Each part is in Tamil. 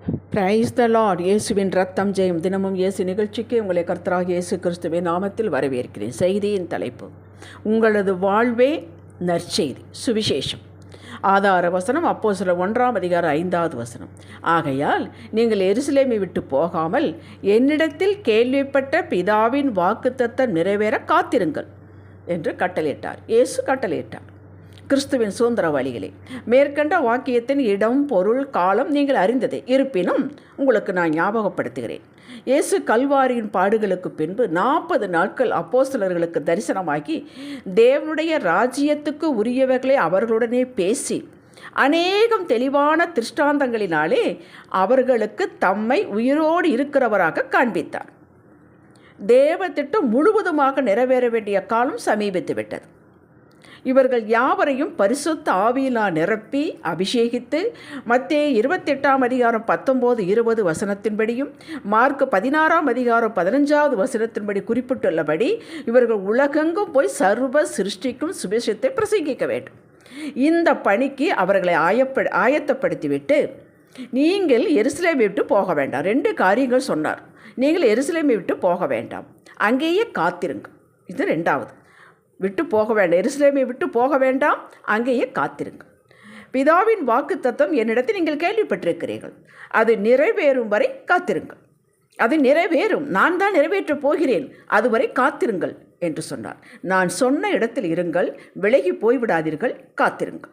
Praise the Lord. இயேசுவின் ரத்தம் ஜெயம். தினமும் இயேசு நிகழ்ச்சிக்கு உங்களை கர்த்தராகிய இயேசு கிறிஸ்துவின் நாமத்தில் வரவேற்கிறேன். செய்தியின் தலைப்பு, உங்களது வாழ்வே நற்செய்தி, சுவிசேஷம். ஆதார வசனம் அப்போஸ்தலர் 1:5. ஆகையால் நீங்கள் எருசலேமை விட்டு போகாமல் என்னிடத்தில் கேள்விப்பட்ட பிதாவின் வாக்குத்தத்தம் நிறைவேற காத்திருங்கள் என்று கட்டளையிட்டார். இயேசு கட்டளையிட்டார். கிறிஸ்துவின் சுதந்திர வழிகளே, மேற்கண்ட வாக்கியத்தின் இடம், பொருள், காலம் நீங்கள் அறிந்ததே. இருப்பினும் உங்களுக்கு நான் ஞாபகப்படுத்துகிறேன். இயேசு கல்வாரியின் பாடுகளுக்கு பின்பு 40 நாட்கள் அப்போஸ்தலர்களுக்கு தரிசனமாகி தேவனுடைய ராஜ்யத்துக்கு உரியவர்களை அவர்களுடனே பேசி அநேகம் தெளிவான திருஷ்டாந்தங்களினாலே அவர்களுக்கு தம்மை உயிரோடு இருக்கிறவராக காண்பித்தார். தேவ திட்டம் முழுவதுமாக நிறைவேற வேண்டிய காலம் சமீபித்து விட்டது. இவர்கள் யாவரையும் பரிசுத்த ஆவியினால் நிரப்பி அபிஷேகித்து மத்தேயு 28:19-20 மார்க் 16:15 குறிப்பிட்டுள்ளபடி இவர்கள் உலகெங்கும் போய் சர்வ சிருஷ்டிக்கும் சுவிசேஷத்தை பிரசங்கிக்க வேண்டும். இந்த பணிக்கு அவர்களை ஆயத்தப்படுத்திவிட்டு, நீங்கள் எருசலேமை விட்டு போக வேண்டாம். 2 காரியங்கள் சொன்னார். நீங்கள் எருசலேமை விட்டு போக வேண்டாம், அங்கேயே காத்திருங்க. இது 2வது. விட்டு போக வேண்டாம், எருசலேமை விட்டு போக வேண்டாம், அங்கேயே காத்திருங்க. பிதாவின் வாக்குத்தத்தம் என்னிடத்தில் நீங்கள் கேள்விப்பட்டிருக்கிறீர்கள், அது நிறைவேறும் வரை காத்திருங்கள். அது நிறைவேறும், நான் தான் நிறைவேற்றப் போகிறேன், அதுவரை காத்திருங்கள் என்று சொன்னார். நான் சொன்ன இடத்தில் இருங்கள், விலகி போய்விடாதீர்கள், காத்திருங்கள்.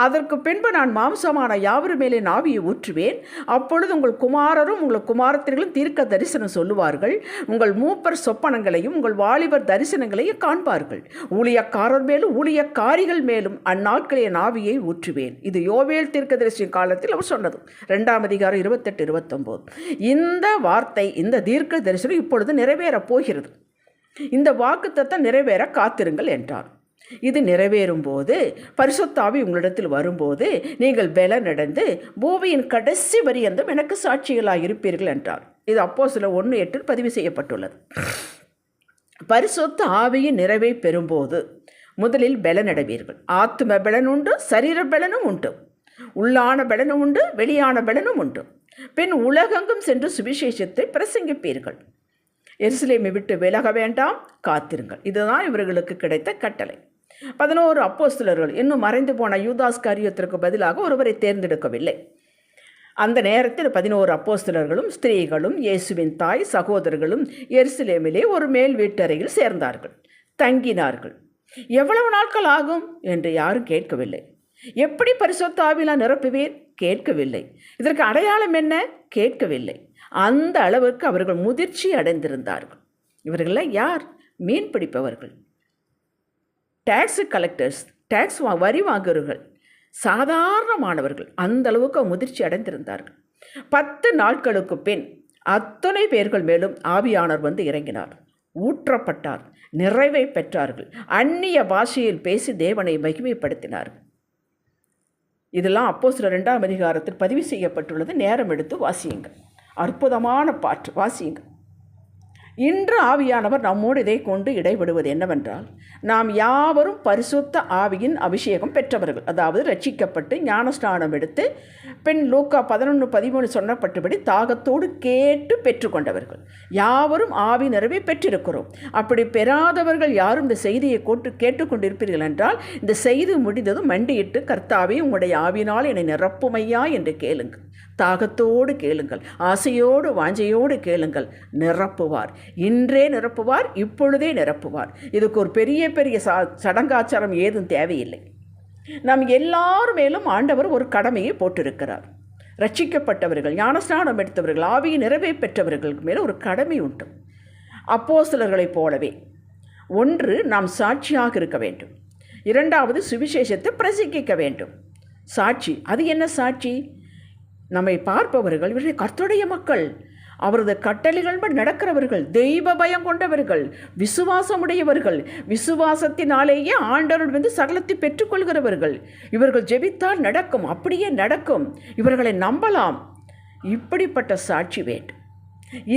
அதற்கு பின்பு நான் மாம்சமான யாவர் மேலே ஆவியை ஊற்றுவேன். அப்பொழுது உங்கள் குமாரரும் உங்கள் குமாரத்திகளும் தீர்க்க தரிசனம் சொல்லுவார்கள். உங்கள் மூப்பர் சொப்பனங்களையும் உங்கள் வாலிபர் தரிசனங்களையும் காண்பார்கள். ஊழியக்காரர் மேலும் ஊழியக்காரிகள் மேலும் அந்நாட்களின் ஆவியை ஊற்றுவேன். இது யோவேல் தீர்க்கதரிசி காலத்தில் அவர் சொன்னது. 2:28-29. இந்த வார்த்தை, இந்த தீர்க்க தரிசனம் இப்பொழுது நிறைவேறப் போகிறது. இந்த வாக்குத்தத்தம் நிறைவேற காத்திருங்கள் என்றார். இது நிறைவேறும் போது, பரிசுத்த ஆவி உங்களிடத்தில் வரும்போது நீங்கள் பலனடைந்து பூமியின் கடைசி பரியந்தம் எனக்கு சாட்சிகளாக இருப்பீர்கள் என்றார். இது அப்போஸ்தலர் 1:8 பதிவு செய்யப்பட்டுள்ளது. பரிசுத்த ஆவியின் நிறைவை பெறும்போது முதலில் பலனடைவீர்கள். ஆத்தும பலன் உண்டு, சரீர பலனும் உண்டு. உள்ளான பலனும் உண்டு, வெளியான பலனும் உண்டு. பின் உலகெங்கும் சென்று சுவிசேஷத்தை பிரசங்கிப்பீர்கள். எருசலேமை விட்டு விலக வேண்டாம், காத்திருங்கள். இதுதான் இவர்களுக்கு கிடைத்த கட்டளை. 11 அப்போஸ்தலர்கள் இன்னும் மறைந்து போன யூதாஸ் காரியத்திற்கு பதிலாக ஒருவரை தேர்ந்தெடுக்கவில்லை. அந்த நேரத்தில் 11 அப்போஸ்தலர்களும் ஸ்திரீகளும் இயேசுவின் தாய் சகோதரர்களும் எருசலேமிலே ஒரு மேல் வீட்டறையில் சேர்ந்தார்கள், தங்கினார்கள். எவ்வளவு நாட்கள் ஆகும் என்று யாரும் கேட்கவில்லை. எப்படி பரிசுத்த ஆவியினால் நிரப்புவீர்? கேட்கவில்லை. இதற்கு அடையாளம் என்ன? கேட்கவில்லை. அந்த அளவுக்கு அவர்கள் முதிர்ச்சி அடைந்திருந்தார்கள். இவர்களெல்லாம் யார்? மீன் பிடிப்பவர்கள், டேக்ஸ் கலெக்டர்ஸ், வரி வாங்குறவர்கள், சாதாரணமானவர்கள். அந்த அளவுக்கு முதிர்ச்சி அடைந்திருந்தார்கள். 10 நாட்களுக்கு பின் அத்தனை பேர்கள் மேலும் ஆவியானவர் வந்து இறங்கினார், ஊற்றப்பட்டார், நிறைவை பெற்றார்கள். அந்நிய பாஷையில் பேசி தேவனை மகிமைப்படுத்தினார்கள். இதெல்லாம் அப்போஸ்தலர் 2 பதிவு செய்யப்பட்டுள்ளது. நேரம் எடுத்து வாசியுங்கள். அற்புதமான பாட்டு, வாசியுங்கள். இன்று ஆவியானவர் நம்மோடு இதை கொண்டு இடைபடுவது என்னவென்றால், நாம் யாவரும் பரிசுத்த ஆவியின் அபிஷேகம் பெற்றவர்கள். அதாவது ரட்சிக்கப்பட்டு ஞானஸ்நானம் எடுத்து பின் லூக்கா 11:13 சொன்னப்பட்டபடி தாகத்தோடு கேட்டு பெற்றுக்கொண்டவர்கள். யாவரும் ஆவி நிறைவை பெற்றிருக்கிறோம். அப்படி பெறாதவர்கள் யாரும் இந்த செய்தியை கேட்டுக்கொண்டிருப்பீர்கள் என்றால், இந்த செய்தி முடிந்ததும் மண்டியிட்டு, கர்த்தாவே உங்களுடைய ஆவியினால் என்னை நிரப்புமையா என்று கேளுங்கள். தாகத்தோடு கேளுங்கள், ஆசையோடு வாஞ்சையோடு கேளுங்கள். நிரப்புவார். இன்றே நிரப்புவார், இப்பொழுதே நிரப்புவார். இதுக்கு ஒரு பெரிய சடங்காச்சாரம் ஏதும் தேவையில்லை. நம் எல்லார் மேலும் ஆண்டவர் ஒரு கடமையை போட்டிருக்கிறார். ரட்சிக்கப்பட்டவர்கள், ஞானஸ்நானம் எடுத்தவர்கள், ஆவியின் நிறைவை பெற்றவர்களுக்கு மேலே ஒரு கடமை உண்டு. அப்போஸ்தலர்களைப் போலவே, 1, நாம் சாட்சியாக இருக்க வேண்டும். 2வது, சுவிசேஷத்தை பிரசங்கிக்க வேண்டும். சாட்சி, அது என்ன சாட்சி? நம்மை பார்ப்பவர்கள் இவர்கள் கர்த்தருடைய மக்கள், அவரது கட்டளைகள் நடக்கிறவர்கள், தெய்வ பயம் கொண்டவர்கள், விசுவாசமுடையவர்கள், விசுவாசத்தினாலேயே ஆண்டவரிடம் வந்து சகலத்தை பெற்றுக்கொள்கிறவர்கள். இவர்கள் ஜெபித்தால் நடக்கும், அப்படியே நடக்கும், இவர்களை நம்பலாம். இப்படிப்பட்ட சாட்சி வேண்டும்.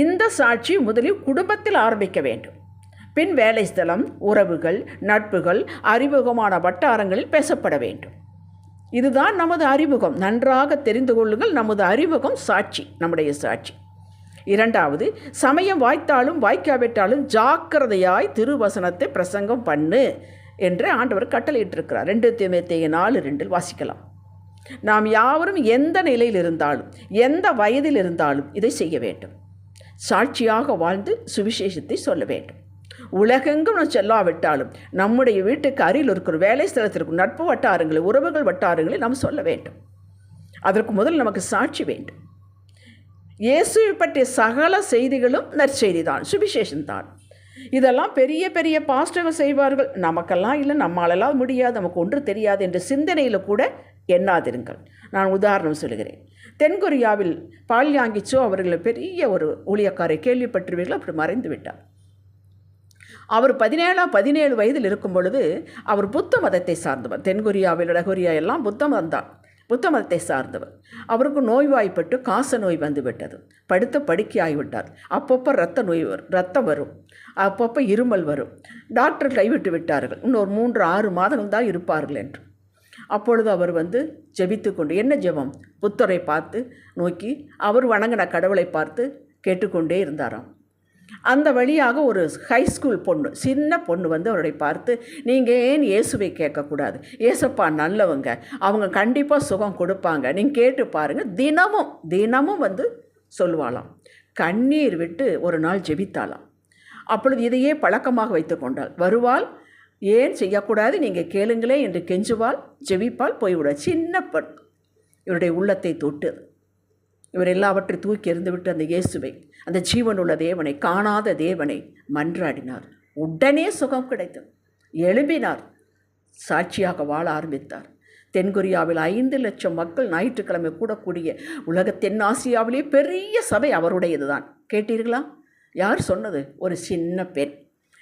இந்த சாட்சி முதலில் குடும்பத்தில் ஆரம்பிக்க வேண்டும். பின் வேலை ஸ்தலம், உறவுகள், நட்புகள், அறிமுகமான வட்டாரங்களில் பேசப்பட வேண்டும். இதுதான் நமது அறிமுகம். நன்றாக தெரிந்து கொள்ளுங்கள், நமது அறிமுகம் சாட்சி, நம்முடைய சாட்சி. இரண்டாவது, சமயம் வாய்த்தாலும் வாய்க்காவிட்டாலும் ஜாக்கிரதையாய் திருவசனத்தை பிரசங்கம் பண்ணு என்று ஆண்டவர் கட்டளையிட்டிருக்கிறார். 2 தீமோத்தேயு 4:2 வாசிக்கலாம். நாம் யாவரும் எந்த நிலையில் இருந்தாலும் எந்த வயதில் இருந்தாலும் இதை செய்ய வேண்டும். சாட்சியாக வாழ்ந்து சுவிசேஷத்தை சொல்ல வேண்டும். உலகெங்கும் நாம் செல்லாவிட்டாலும் நம்முடைய வீட்டுக்கு அருகில் இருக்கிற வேலை ஸ்தலத்திற்கும் நட்பு வட்டாரங்களை, உறவுகள் வட்டாரங்களை நாம் சொல்ல வேண்டும். அதற்கு முதல் நமக்கு சாட்சி வேண்டும். இயேசுவை பற்றிய சகல செய்திகளும் நற்செய்தி தான், சுவிசேஷம்தான். இதெல்லாம் பெரிய பெரிய பாஸ்டர்கள் செய்வார்கள், நமக்கெல்லாம் இல்லை, நம்மளாலாம் முடியாது, நமக்கு ஒன்று தெரியாது என்ற சிந்தனையில் கூட எண்ணாதிருங்கள். நான் உதாரணம் சொல்கிறேன். தென்கொரியாவில் பால்யாங்கிச்சோ அவர்கள் பெரிய ஒரு ஊழியக்காரை கேள்விப்பட்டிருவீர்கள், அப்படி மறைந்து விட்டார். அவர் 17 வயதில் இருக்கும் பொழுது அவர் புத்த மதத்தை சார்ந்தவர். தென்கொரியாவில் வடகொரியா எல்லாம் புத்த மதத்தை சார்ந்தவர். அவருக்கு நோய்வாய்ப்பட்டு காச நோய் வந்துவிட்டது. படுத்த படுக்கை ஆகிவிட்டார். அப்பப்போ ரத்தம் வரும், அப்பப்போ இருமல் வரும். டாக்டர் கைவிட்டு விட்டார்கள், இன்னொரு 3-6 மாதங்கள் தான் இருப்பார்கள் என்று. அப்பொழுது அவர் ஜெபித்து கொண்டு, என்ன ஜெபம்? புத்தரை பார்த்து நோக்கி அவர் வணங்கின கடவுளை பார்த்து கேட்டுக்கொண்டே இருந்தாராம். அந்த வழியாக ஒரு ஹைஸ்கூல் பொண்ணு, சின்ன பொண்ணு அவரை பார்த்து, நீங்கள் ஏன் இயேசுவை கேட்கக்கூடாது? இயேசப்பா நல்லவங்க, அவங்க கண்டிப்பாக சுகம் கொடுப்பாங்க, நீங்கள் கேட்டு பாருங்கள். தினமும் சொல்லுவாளாம். கண்ணீர் விட்டு ஒரு நாள் ஜெபித்தாளாம். அப்பொழுது இதையே பழக்கமாக வைத்து கொண்டாள். வருவாள், ஏன் செய்யக்கூடாது, நீங்கள் கேளுங்களே என்று கெஞ்சுவாள், ஜெபிப்பாள், போய்விடுவாள். சின்ன பெண் இவருடைய உள்ளத்தை தொட்டது. இவர் எல்லாவற்றை தூக்கி எறிந்துவிட்டு அந்த இயேசுவை, அந்த ஜீவனுள்ள தேவனை, காணாத தேவனை மன்றாடினார். உடனே சுகம் கிடைத்தது. எழும்பினார், சாட்சியாக வாழ ஆரம்பித்தார். தென்கொரியாவில் 5 லட்சம் மக்கள் ஞாயிற்றுக்கிழமை கூடக்கூடிய உலக தென்னாசியாவிலே பெரிய சபை அவருடையது தான். கேட்டீர்களா? யார் சொன்னது? ஒரு சின்ன பெண்.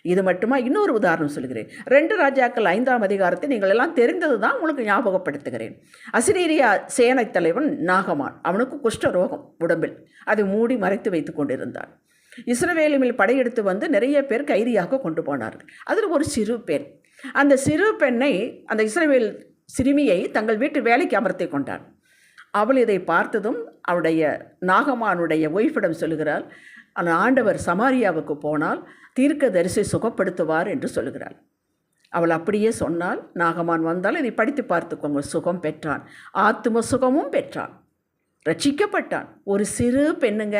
இது மட்டுமா? இன்னொரு உதாரணம் சொல்கிறேன். 2 ராஜாக்கள் 5ஆம் அதிகாரத்தை நீங்கள் எல்லாம் தெரிந்தது தான், உங்களுக்கு ஞாபகப்படுத்துகிறேன். அசிரீரியா சேனை தலைவன் நாகமான், அவனுக்கு குஷ்டரோகம் உடம்பில், அதை மூடி மறைத்து வைத்து கொண்டிருந்தான். இஸ்ரவேலில் படையெடுத்து நிறைய பேர் கைதியாக கொண்டு போனார்கள். அதில் ஒரு சிறு பெண், அந்த சிறு பெண்ணை, அந்த இஸ்ரவேல் சிறுமியை தங்கள் வீட்டு வேலைக்கு அமர்த்தி கொண்டான். அவள் இதை பார்த்ததும் அவளுடைய நாகமானுடைய ஒய்ஃபிடம் சொல்லுகிறாள், அந்த ஆண்டவர் சமாரியாவுக்கு போனால் தீர்க்கதரிசி சுகப்படுத்துவார் என்று சொல்லுகிறாள். அவள் அப்படியே சொன்னால், நாகமான் வந்தால் இதை படித்து பார்த்துக்கோங்க, சுகம் பெற்றான், ஆத்தும சுகமும் பெற்றான், ரட்சிக்கப்பட்டான். ஒரு சிறு பெண்ணுங்க,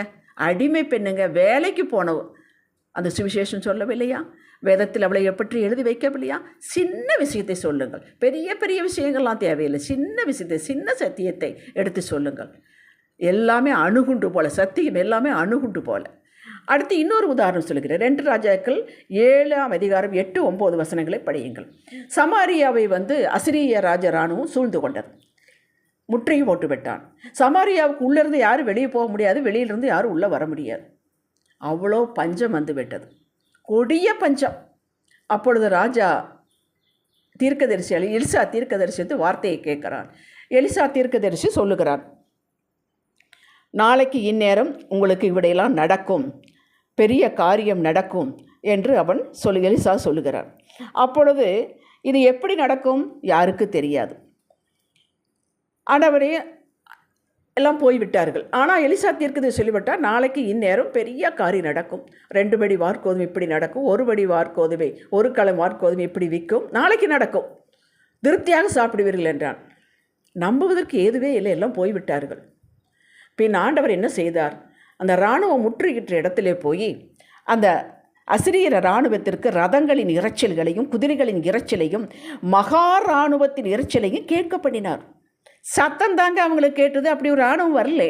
அடிமை பெண்ணுங்க, வேலைக்கு போனவ. அந்த சுவிசேஷம் சொல்லவில்லையா? வேதத்தில் அவளை எப்படி எழுதி வைக்கவில்லையா? சின்ன விஷயத்தை சொல்லுங்கள், பெரிய பெரிய விஷயங்கள்லாம் தேவையில்லை. சின்ன விஷயத்தை, சின்ன சத்தியத்தை எடுத்து சொல்லுங்கள். எல்லாமே அணுகுண்டு போல, சத்தியம் எல்லாமே அணுகுண்டு போல. அடுத்து இன்னொரு உதாரணம் சொல்கிறேன். 2 ராஜாக்கள் 7ஆம் அதிகாரம் 8-9 வசனங்களை படியுங்கள். சமாரியாவை அசிரிய ராஜ இராணுவம் சூழ்ந்து கொண்டது, முற்றுகை போட்டு விட்டான். சமாரியாவுக்கு உள்ளிருந்து யாரும் வெளியே போக முடியாது, வெளியிலிருந்து யாரும் உள்ளே வர முடியாது. அவ்வளோ பஞ்சம் விட்டது, கொடிய பஞ்சம். அப்பொழுது ராஜா தீர்க்கதரிசி எலிசா தீர்க்கதரிசி வார்த்தையை கேட்கிறான். எலிசா தீர்க்கதரிசி சொல்லுகிறான், நாளைக்கு இந்நேரம் உங்களுக்கு இவிடையெல்லாம் நடக்கும், பெரிய காரியம் நடக்கும் என்று எலிசா சொல்லுகிறார். அப்பொழுது இது எப்படி நடக்கும் யாருக்கு தெரியாது. ஆண்டவரே எல்லாம் போய்விட்டார்கள். ஆனால் எலிசா தீர்க்கதரிசி சொல்லிவிட்டால், நாளைக்கு இந்நேரம் பெரிய காரியம் நடக்கும், 2 படி வார்கோதுமை இப்படி நடக்கும், 1 படி வார்கோதுமை, 1 களம் வார்கோதுமை இப்படி விற்கும், நாளைக்கு நடக்கும், திருப்தியாக சாப்பிடுவீர்கள் என்றான். நம்புவதற்கு ஏதுவே இல்லை, எல்லாம் போய்விட்டார்கள். பின் ஆண்டவர் என்ன செய்தார்? அந்த இராணுவம் முற்றுகின்ற இடத்திலே போய் அந்த அசிரியர் இராணுவத்திற்கு ரதங்களின் இரைச்சல்களையும் குதிரைகளின் இரைச்சலையும் மகா இராணுவத்தின் இரைச்சலையும் கேட்க பண்ணினார். சத்தம் தாங்க அவங்களுக்கு கேட்டது. அப்படி ஒரு இராணுவம் வரல.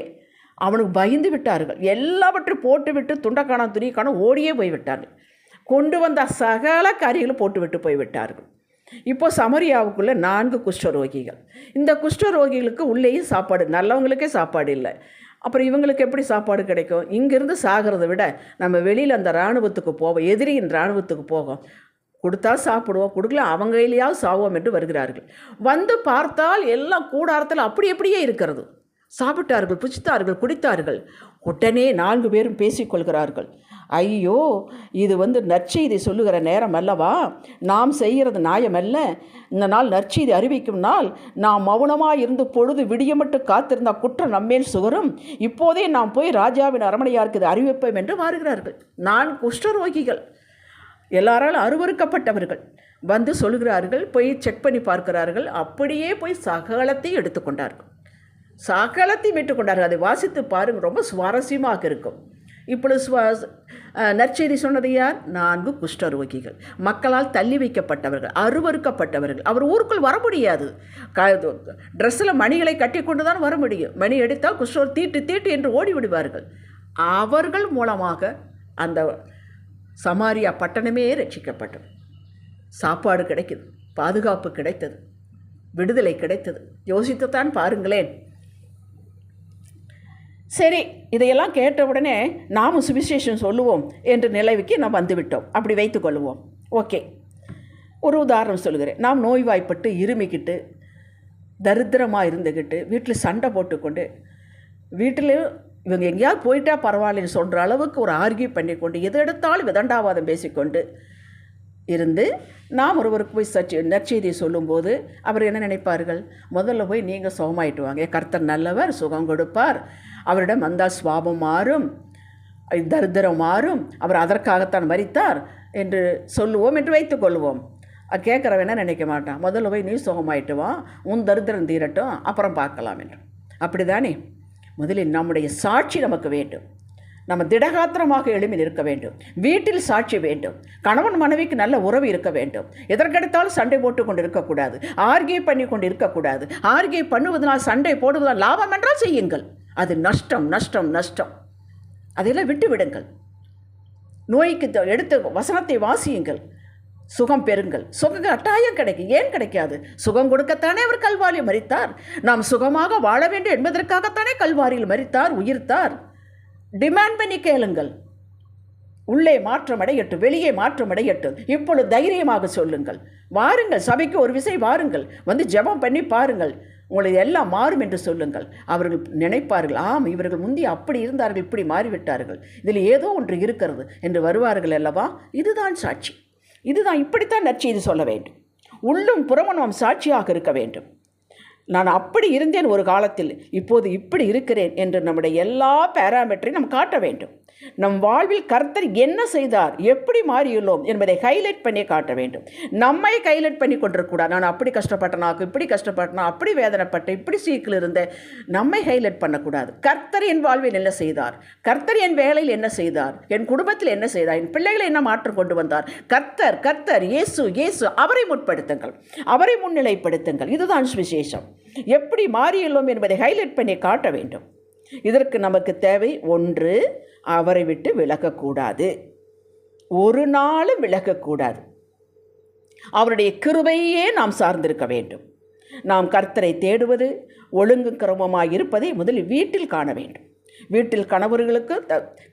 அவனுக்கு பயந்து விட்டார்கள். எல்லாவற்றையும் போட்டுவிட்டு துண்டக்கானம் துணிக்கானம் ஓடியே போய்விட்டார்கள். கொண்டு வந்த சகல காரியங்களும் போட்டுவிட்டு போய்விட்டார்கள். இப்போது சமரியாவுக்குள்ளே 4 குஷ்டரோகிகள். இந்த குஷ்டரோகிகளுக்கு உள்ளேயும் சாப்பாடு, நல்லவங்களுக்கே சாப்பாடு இல்லை. அப்புறம் இவங்களுக்கு எப்படி சாப்பாடு கிடைக்கும்? இங்கேருந்து சாகிறத விட நம்ம வெளியில் அந்த இராணுவத்துக்கு போவோம், எதிரியின் இராணுவத்துக்கு போவோம், கொடுத்தா சாப்பிடுவோம், கொடுக்கல அவங்க கையிலையாவது சாவோம் என்று வருகிறார்கள். பார்த்தால் எல்லாம் கூடாரத்தில் அப்படியே இருக்கிறது. சாப்பிட்டார்கள், புசித்தார்கள், குடித்தார்கள். உடனே 4 பேரும் பேசிக்கொள்கிறார்கள். ஐயோ, இது நற்செய்தி சொல்லுகிற நேரம் அல்லவா, நாம் செய்கிறது நியாயமல்ல, இந்த நாள் நற்செய்தி அறிவிக்கும் நாள், நாம் மௌனமாக இருந்து பொழுது விடியமட்டு காத்திருந்த குற்றம் நம்மேல் சுவரும், இப்போதே நாம் போய் ராஜாவின் அரமனையாருக்கு இது அறிவிப்போம் என்று மாறுகிறார்கள். நான் குஷ்டரோகிகள், எல்லாராலும் அருவறுக்கப்பட்டவர்கள் சொல்கிறார்கள். போய் செக் பண்ணி பார்க்கிறார்கள். அப்படியே போய் சகலத்தையும் எடுத்துக்கொண்டார்கள், சகலத்தையும் மீட்டுக்கொண்டார்கள். அதை வாசித்து பாருங்கள், ரொம்ப சுவாரஸ்யமாக இருக்கும். இப்பொழுது நற்செய்தி சொன்னது யார்? 4 குஷ்டரோகிகள், மக்களால் தள்ளி வைக்கப்பட்டவர்கள், அருவறுக்கப்பட்டவர்கள். அவர் ஊருக்குள் வர முடியாது. ட்ரெஸ்ஸில் மணிகளை கட்டி கொண்டு தான் வர முடியும். மணி எடுத்தால் குஷ்டர் தீட்டு தீட்டு என்று ஓடிவிடுவார்கள். அவர்கள் மூலமாக அந்த சமாரியா பட்டணமே ரட்சிக்கப்பட்டது. சாப்பாடு கிடைக்குது, பாதுகாப்பு கிடைத்தது, விடுதலை கிடைத்தது. யோசித்துத்தான் பாருங்களேன். சரி, இதையெல்லாம் கேட்ட உடனே நாமும் சுவிசேஷம் சொல்லுவோம் என்ற நிலைவுக்கு நாம் வந்துவிட்டோம். அப்படி வைத்துக்கொள்வோம். ஓகே, ஒரு உதாரணம் சொல்லுகிறேன். நாம் நோய்வாய்ப்பட்டு இருமிக்கிட்டு தரித்திரமாக இருந்துக்கிட்டு வீட்டில் சண்டை போட்டுக்கொண்டு வீட்டில் இவங்க எங்கேயாவது போயிட்டா பரவாயில்லன்னு சொல்கிற அளவுக்கு ஒரு ஆர்கியூ பண்ணிக்கொண்டு எது எடுத்தாலும் விதண்டாவாதம் பேசிக்கொண்டு இருந்து நாம் ஒருவருக்கு போய் நற்செய்தியை சொல்லும்போது அவர் என்ன நினைப்பார்கள்? முதல்ல போய் நீங்கள் சுகமாயிட்டு வாங்க, கர்த்தர் நல்லவர், சுகம் கொடுப்பார், அவரிடம் வந்தால் சுவாபம் மாறும், தரித்திரம் மாறும், அவர் அதற்காகத்தான் மரித்தார் என்று சொல்லுவோம் என்று வைத்துக்கொள்வோம். கேட்குறவன் என்ன நினைக்க மாட்டான்? முதல்ல போய் நீ சுகமாயிட்டு வா, உன் தரித்திரம் தீரட்டும், அப்புறம் பார்க்கலாம் என்று. அப்படி தானே? முதலில் நம்முடைய சாட்சி நமக்கு வேண்டும். நம்ம திடகாத்திரமாக எழுப்பி நிற்க வேண்டும். வீட்டில் சாட்சி வேண்டும். கணவன் மனைவிக்கு நல்ல உறவு இருக்க வேண்டும். எதற்கெடுத்தாலும் சண்டை போட்டு கொண்டு இருக்கக்கூடாது, ஆர்கியூ பண்ணி கொண்டு இருக்கக்கூடாது. ஆர்கியூ பண்ணுவதனால், சண்டை போடுவதால் லாபம் என்றால் செய்யுங்கள், அது நஷ்டம் நஷ்டம் நஷ்டம். அதையெல்லாம் விட்டு விடுங்கள். நோய்க்கு எடுத்து வசனத்தை வாசியுங்கள், சுகம் பெறுங்கள். சுகம் கட்டாயம் கிடைக்கும். ஏன் கிடைக்காது? சுகம் கொடுக்கத்தானே அவர் கல்வாரியில் மரித்தார். நாம் சுகமாக வாழ வேண்டும் என்பதற்காகத்தானே கல்வாரியில் மரித்தார், உயிர்த்தார். டிமாண்ட் பண்ணி கேளுங்கள். உள்ளே மாற்றம் அடையட்டும், வெளியே மாற்றம் அடையட்டும். இப்பொழுது தைரியமாக சொல்லுங்கள். வாருங்கள், சபைக்கு ஒரு விசை வாருங்கள், ஜெபம் பண்ணி பாருங்கள், உங்களுக்கு எல்லாம் மாறும் என்று சொல்லுங்கள். அவர்கள் நினைப்பார்கள், ஆம், இவர்கள் முந்தி அப்படி இருந்தார்கள், இப்படி மாறிவிட்டார்கள், இதில் ஏதோ ஒன்று இருக்கிறது என்று வருவார்கள் அல்லவா? இதுதான் சாட்சி. இதுதான், இப்படித்தான் நற்செய்தி சொல்ல வேண்டும். உள்ளும் புறமும் நாம் சாட்சியாக இருக்க வேண்டும். நான் அப்படி இருந்தேன் ஒரு காலத்தில், இப்போது இப்படி இருக்கிறேன் என்று நம்முடைய எல்லா பேராமீட்டரையும் நாம் காட்ட வேண்டும். நம் வாழ்வில் கர்த்தர் என்ன செய்தார், எப்படி மாறியுள்ளோம் என்பதை ஹைலைட் பண்ணி காட்ட வேண்டும். நம்மை ஹைலைட் பண்ணி கொண்டிருக்கூடாது. நான் அப்படி கஷ்டப்பட்டனாக்கு, இப்படி கஷ்டப்பட்டனா, அப்படி வேதனைப்பட்டேன், இப்படி சீக்கில் இருந்தேன். நம்மை ஹைலைட் பண்ணக்கூடாது. கர்த்தர் என் வாழ்வில் என்ன செய்தார், கர்த்தர் என் வேலையில் என்ன செய்தார், என் குடும்பத்தில் என்ன செய்தார், என் பிள்ளைகளை என்ன மாற்றம் கொண்டு வந்தார். கர்த்தர் கர்த்தர் இயேசு இயேசு, அவரை முற்படுத்துங்கள், அவரை முன்னிலைப்படுத்துங்கள். இதுதான் விசேஷம். எப்படி மாறியுள்ளோம் என்பதை ஹைலைட் பண்ணி காட்ட வேண்டும். இதற்கு நமக்கு தேவை, ஒன்று, அவரை விட்டு விலகக்கூடாது, ஒரு நாளும் விலகக்கூடாது. அவருடைய கிருபையே நாம் சார்ந்திருக்க வேண்டும். நாம் கர்த்தரை தேடுவது, ஒழுங்கு கிரமமாக இருப்பதை முதலில் வீட்டில் காண வேண்டும். வீட்டில் கணவர்களுக்கு,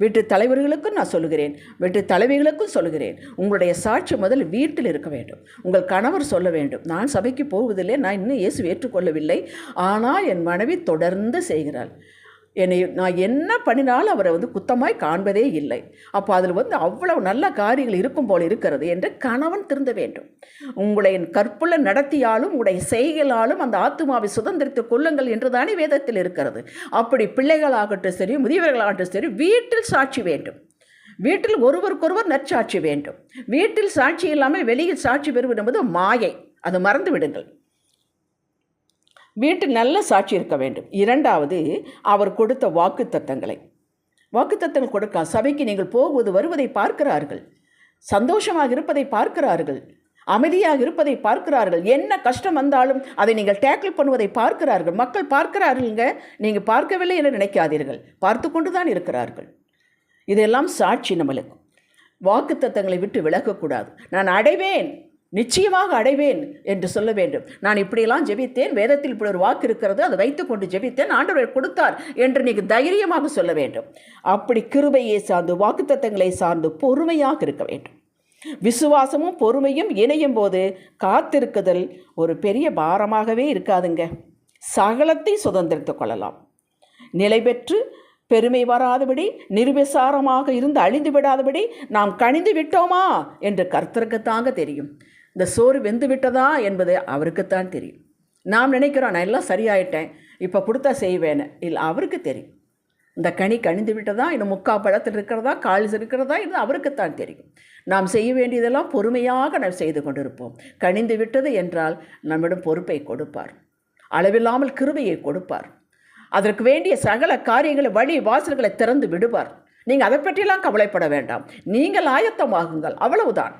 வீட்டு தலைவர்களுக்கும் நான் சொல்லுகிறேன், வீட்டு தலைவிகளுக்கும் சொல்லுகிறேன், உங்களுடைய சாட்சி முதல் வீட்டில் இருக்க வேண்டும். உங்கள் கணவர் சொல்ல வேண்டும், நான் சபைக்கு போவதில்லை, நான் இன்னும் இயேசு ஏற்றுக்கொள்ளவில்லை, ஆனால் என் மனைவி தொடர்ந்து செய்கிறாள், நான் என்ன பண்ணினாலும் அவரை குத்தமாய் காண்பதே இல்லை, அப்போ அதில் அவ்வளவு நல்ல காரியங்கள் இருக்கும் போல் இருக்கிறது என்று கணவன் திருந்த வேண்டும். உங்களை கற்புள்ள நடத்தியாலும் உங்களுடைய செய்களாலும் அந்த ஆத்துமாவை சுதந்திரித்துக் கொள்ளுங்கள் என்று தானே வேதத்தில் இருக்கிறது. அப்படி பிள்ளைகளாகட்டும் சரி, முதியவர்களாகட்டும் சரி, வீட்டில் சாட்சி வேண்டும். வீட்டில் ஒருவருக்கொருவர் நற்சாட்சி வேண்டும். வீட்டில் சாட்சி இல்லாமல் வெளியில் சாட்சி பெறுவது என்பது மாயை, அது மறந்து விடுங்கள். வீட்டில் நல்ல சாட்சி இருக்க வேண்டும். இரண்டாவது, அவர் கொடுத்த வாக்குத்தத்தங்கள் கொடுக்க, சபைக்கு நீங்கள் போகுவது வருவதை பார்க்கிறார்கள், சந்தோஷமாக இருப்பதை பார்க்கிறார்கள், அமைதியாக இருப்பதை பார்க்கிறார்கள், என்ன கஷ்டம் வந்தாலும் அதை நீங்கள் டேக்கிள் பண்ணுவதை பார்க்கிறார்கள். மக்கள் பார்க்கிறார்கள்ங்க, நீங்கள் பார்க்கவில்லை என்று நினைக்காதீர்கள், பார்த்து கொண்டு தான் இருக்கிறார்கள். இதெல்லாம் சாட்சி. நம்மளுக்கு வாக்குத்தத்தங்களை விட்டு விலகக்கூடாது. நான் அடைவேன், நிச்சயமாக அடைவேன் என்று சொல்ல வேண்டும். நான் இப்படியெல்லாம் ஜெபித்தேன், வேதத்தில் இப்படி ஒரு வாக்கு இருக்கிறது, அதை வைத்துக்கொண்டு ஜெபித்தேன், ஆண்டவர் கொடுத்தார் என்று நீங்கள் தைரியமாக சொல்ல வேண்டும். அப்படி கிருபையை சார்ந்து, வாக்குத்தத்தங்களை சார்ந்து பொறுமையாக இருக்க வேண்டும். விசுவாசமும் பொறுமையும் இணையும் போது காத்திருக்குதல் ஒரு பெரிய பாரமாகவே இருக்காதுங்க. சகலத்தை சுதந்திரித்துக் கொள்ளலாம். நிலை பெற்று பெருமை வராதபடி நிர்விசாரமாக இருந்து அழிந்து விடாதபடி நாம் கனிந்து விட்டோமா என்று கர்த்தருக்குத்தாங்க தெரியும். இந்த சோறு வெந்து விட்டதா என்பது அவருக்குத்தான் தெரியும். நாம் நினைக்கிறோம் நான் எல்லாம் சரியாயிட்டேன், இப்போ கொடுத்தா செய்வேன்னு. இல்லை, அவருக்கு தெரியும். இந்த கனி கனிந்து விட்டதா, இன்னும் முக்கால் பழத்தில் இருக்கிறதா, காலிஸ் இருக்கிறதா, இது அவருக்குத்தான் தெரியும். நாம் செய்ய வேண்டியதெல்லாம் பொறுமையாக நாம் செய்து கொண்டிருப்போம். கனிந்து விட்டது என்றால் நம்மிடம் பொறுப்பை கொடுப்பார், அளவில்லாமல் கிருபையை கொடுப்பார், அதற்கு வேண்டிய சகல காரியங்களை வழி வாசல்களை திறந்து விடுவார். நீங்கள் அதை பற்றியெல்லாம் கவலைப்பட வேண்டாம், நீங்கள் ஆயத்தமாகுங்கள், அவ்வளவுதான்.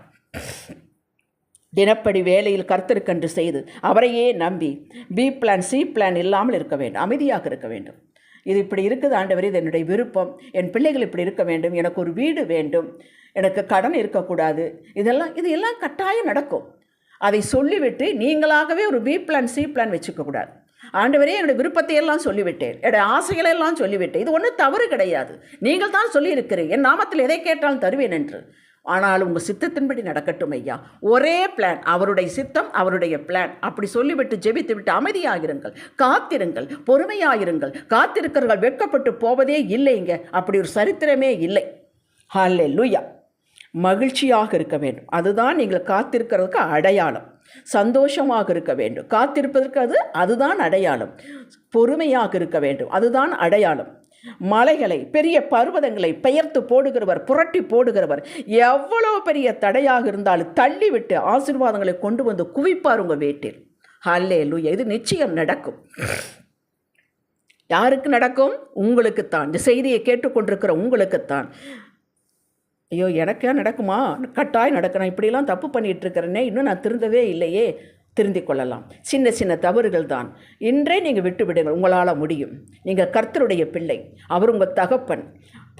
தினப்படி வேலையில் கர்த்தருக்கென்று செய்து அவரையே நம்பி பி பிளான் சி பிளான் இல்லாமல் இருக்க வேண்டும், அமைதியாக இருக்க வேண்டும். இது இப்படி இருக்குது ஆண்டவர், இது என்னுடைய விருப்பம், என் பிள்ளைகள் இப்படி இருக்க வேண்டும், எனக்கு ஒரு வீடு வேண்டும், எனக்கு கடன் இருக்கக்கூடாது, இது எல்லாம் கட்டாயம் நடக்கும். அதை சொல்லிவிட்டு நீங்களாகவே ஒரு பி பிளான் சி பிளான் வச்சுக்கக்கூடாது. ஆண்டவரே என்னுடைய விருப்பத்தை எல்லாம் சொல்லிவிட்டேன், என்னுடைய ஆசைகளை எல்லாம் சொல்லிவிட்டேன், இது ஒன்றும் தவறு கிடையாது, நீங்கள் தான் சொல்லியிருக்கிறேன் என் நாமத்தில் எதை கேட்டாலும் தருவேன் என்று. ஆனால் உங்கள் சித்தத்தின்படி நடக்கட்டும் ஐயா, ஒரே பிளான், அவருடைய சித்தம், அவருடைய பிளான், அப்படி சொல்லிவிட்டு ஜெபித்து விட்டு அமைதியாகிருங்கள், காத்திருங்கள், பொறுமையாயிருங்கள். காத்திருக்கிறவர்கள் வெட்கப்பட்டு போவதே இல்லைங்க, அப்படி ஒரு சரித்திரமே இல்லை. ஹல்லேலூயா. மகிழ்ச்சியாக இருக்க வேண்டும், அதுதான் நீங்கள் காத்திருக்கிறதுக்கு அடையாளம். சந்தோஷமாக இருக்க வேண்டும், காத்திருப்பதற்கு அதுதான் அடையாளம். பொறுமையாக இருக்க வேண்டும், அதுதான் அடையாளம். மலைகளை, பெரிய பர்வதங்களை பெயர்த்து போடுகிறவர், புரட்டி போடுகிறவர், எவ்வளவு பெரிய தடையாக இருந்தாலும் தள்ளிவிட்டு ஆசீர்வாதங்களை கொண்டு வந்து குவிப்பார் உங்கள் வீட்டில். ஹல்லேலூயா. இது நிச்சயம் நடக்கும். யாருக்கு நடக்கும்? உங்களுக்குத்தான். இந்த செய்தியை கேட்டுக்கொண்டிருக்கிற உங்களுக்குத்தான். ஐயோ, எனக்கே நடக்குமா? கட்டாயம் நடக்கணும், இப்படிலாம் தப்பு பண்ணிகிட்டு இருக்கிறேனே, இன்னும் நான் திருந்தவே இல்லையே. திருந்திக் கொள்ளலாம். சின்ன சின்ன தவறுகள் தான். இன்றே நீங்கள் விட்டு விடுங்கள், உங்களால் முடியும். நீங்கள் கர்த்தருடைய பிள்ளை, அவர் உங்கள் தகப்பன்,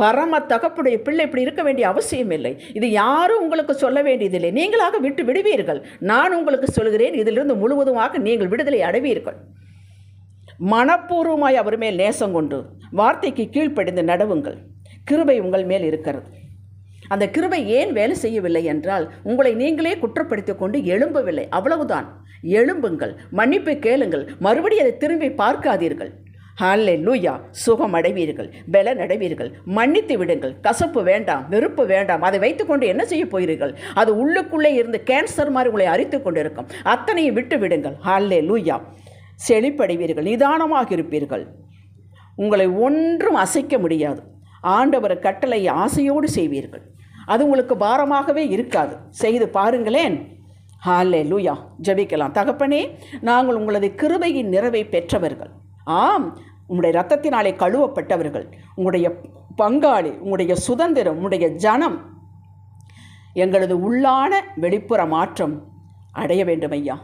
பரம தகப்புடைய பிள்ளை. இப்படி இருக்க வேண்டிய அவசியம் இல்லை. இது யாரும் உங்களுக்கு சொல்ல வேண்டியதில்லை, நீங்களாக விட்டு விடுவீர்கள். நான் உங்களுக்கு சொல்கிறேன், இதிலிருந்து முழுவதுமாக நீங்கள் விடுதலை அடைவீர்கள். மனப்பூர்வமாய் அவர் மேல் நேசம் கொண்டு வார்த்தைக்கு கீழ்ப்படிந்து நடவுங்கள். கிருபை உங்கள் மேல் இருக்கிறது. அந்த கிருபை ஏன் வேலை செய்யவில்லை என்றால் உங்களை நீங்களே குற்றப்படுத்தி கொண்டு எழும்பவில்லை, அவ்வளவுதான். எழும்புங்கள், மன்னிப்பு கேளுங்கள், மறுபடியும் அதை திரும்பி பார்க்காதீர்கள். ஹல்லேலூயா. சுகம் அடைவீர்கள், பலன் அடைவீர்கள். மன்னித்து விடுங்கள். கசப்பு வேண்டாம், வெறுப்பு வேண்டாம். அதை வைத்துக்கொண்டு என்ன செய்ய போகிறீர்கள்? அது உள்ளுக்குள்ளே இருந்து கேன்சர் மாதிரி உங்களை அரித்து கொண்டு இருக்கும். அத்தனையும் விட்டு விடுங்கள். ஹல்லேலூயா. செழிப்படைவீர்கள், நிதானமாக இருப்பீர்கள். உங்களை ஒன்றும் அசைக்க முடியாது. ஆண்டவர் கட்டளை ஆசையோடு செய்வீர்கள். அது உங்களுக்கு பாரமாகவே இருக்காது. செய்து பாருங்களேன். ஹல்லேலூயா. ஜெபிக்கலாம். தகப்பனே, நாங்கள் உங்களது கிருபையின் நிறைவை பெற்றவர்கள். ஆம், உங்களுடைய இரத்தத்தினாலே கழுவப்பட்டவர்கள், உங்களுடைய பங்காளி, உங்களுடைய சுதந்திரம், உங்களுடைய ஜனம். எங்களது உள்ளான வெளிப்புற மாற்றம் அடைய வேண்டும் ஐயா.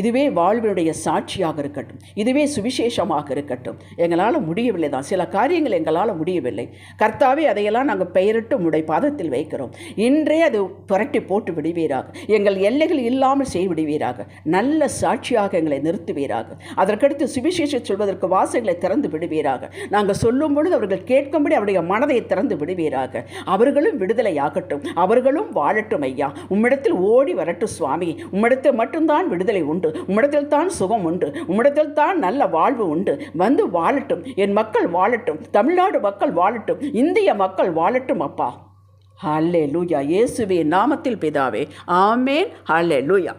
இதுவே வாழ்வினுடைய சாட்சியாக இருக்கட்டும், இதுவே சுவிசேஷமாக இருக்கட்டும். எங்களால் முடியவில்லை தான், சில காரியங்கள் எங்களால் முடியவில்லை கர்த்தாவே, அதையெல்லாம் நாங்கள் பெயரிட்டு உம்முடைய பாதத்தில் வைக்கிறோம். இன்றே அது புரட்டி போட்டு விடுவீராக, எங்கள் எல்லைகள் இல்லாமல் செய்து விடுவீராக, நல்ல சாட்சியாக எங்களை நிறுத்துவீராக. அதற்கடுத்து சுவிசேஷம் சொல்வதற்கு வாசல்களை திறந்து விடுவீராக. நாங்கள் சொல்லும் பொழுது அவர்கள் கேட்கும்படி அவருடைய மனதை திறந்து விடுவீராக. அவர்களும் விடுதலை ஆகட்டும், அவர்களும் வாழட்டும் ஐயா. உம்மிடத்தில் ஓடி வரட்டும் சுவாமி. உம்மிடத்தில் மட்டும்தான் விடுதலை உண்டு, உம்மிடத்தில் தான் சுகம் உண்டு, உம்மிடத்தில் தான் நல்ல வாழ்வு உண்டு. வந்து வாழட்டும், என் மக்கள் வாழட்டும், தமிழ்நாடு மக்கள் வாழட்டும், இந்திய மக்கள் வாழட்டும் அப்பா. ஹல்லேலூயா. இயேசுவே நாமத்தில் பிதாவே, ஆமேன். ஹல்லேலூயா.